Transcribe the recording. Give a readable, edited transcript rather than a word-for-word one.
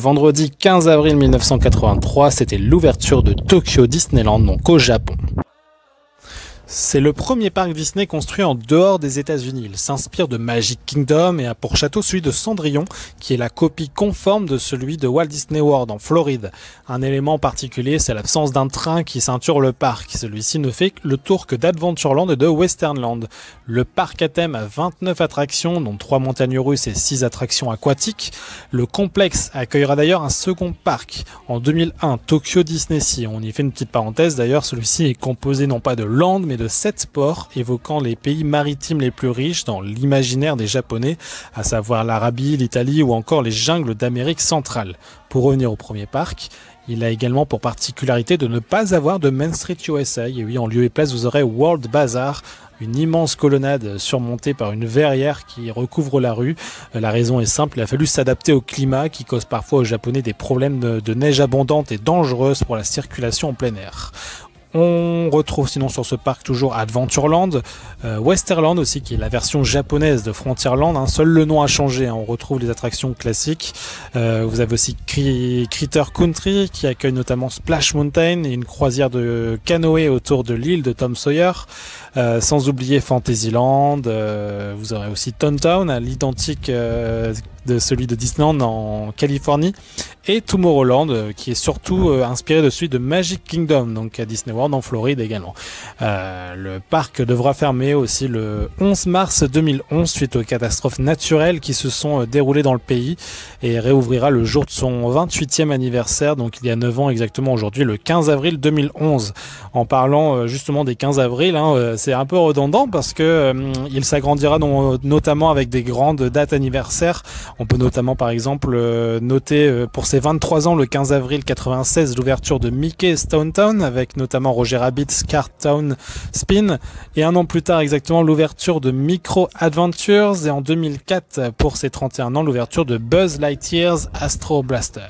Vendredi 15 avril 1983, c'était l'ouverture de Tokyo Disneyland, donc au Japon. C'est le premier parc Disney construit en dehors des États-Unis. Il s'inspire de Magic Kingdom et a pour château celui de Cendrillon, qui est la copie conforme de celui de Walt Disney World en Floride. Un élément particulier, c'est l'absence d'un train qui ceinture le parc. Celui-ci ne fait le tour que d'Adventureland et de Westernland. Le parc à thème a 29 attractions, dont 3 montagnes russes et 6 attractions aquatiques. Le complexe accueillera d'ailleurs un second parc en 2001, Tokyo Disney Sea. On y fait une petite parenthèse, d'ailleurs celui-ci est composé non pas de land mais de 7 ports évoquant les pays maritimes les plus riches dans l'imaginaire des Japonais, à savoir l'Arabie, l'Italie ou encore les jungles d'Amérique centrale. Pour revenir au premier parc, il a également pour particularité de ne pas avoir de Main Street USA. Et oui, en lieu et place, vous aurez World Bazaar, une immense colonnade surmontée par une verrière qui recouvre la rue. La raison est simple, il a fallu s'adapter au climat qui cause parfois aux Japonais des problèmes de neige abondante et dangereuse pour la circulation en plein air. On retrouve sinon sur ce parc toujours Adventureland, Westerland aussi qui est la version japonaise de Frontierland, seul le nom a changé, on retrouve les attractions classiques. Vous avez aussi Critter Country qui accueille notamment Splash Mountain et une croisière de canoë autour de l'île de Tom Sawyer, sans oublier Fantasyland. Vous aurez aussi Toontown à l'identique de celui de Disneyland en Californie, et Tomorrowland qui est surtout inspiré de celui de Magic Kingdom, donc à Disney World en Floride également. Le parc devra fermer aussi le 11 mars 2011 suite aux catastrophes naturelles qui se sont déroulées dans le pays, et réouvrira le jour de son 28e anniversaire, donc il y a 9 ans exactement aujourd'hui, le 15 avril 2011. En parlant justement des 15 avril, c'est un peu redondant parce que il s'agrandira notamment avec des grandes dates anniversaires. On peut notamment par exemple noter pour ses 23 ans le 15 avril 96 l'ouverture de Mickey's Town Town avec notamment Roger Rabbit's Cart Town Spin, et un an plus tard exactement l'ouverture de Micro Adventures, et en 2004 pour ses 31 ans l'ouverture de Buzz Lightyear's Astro Blaster.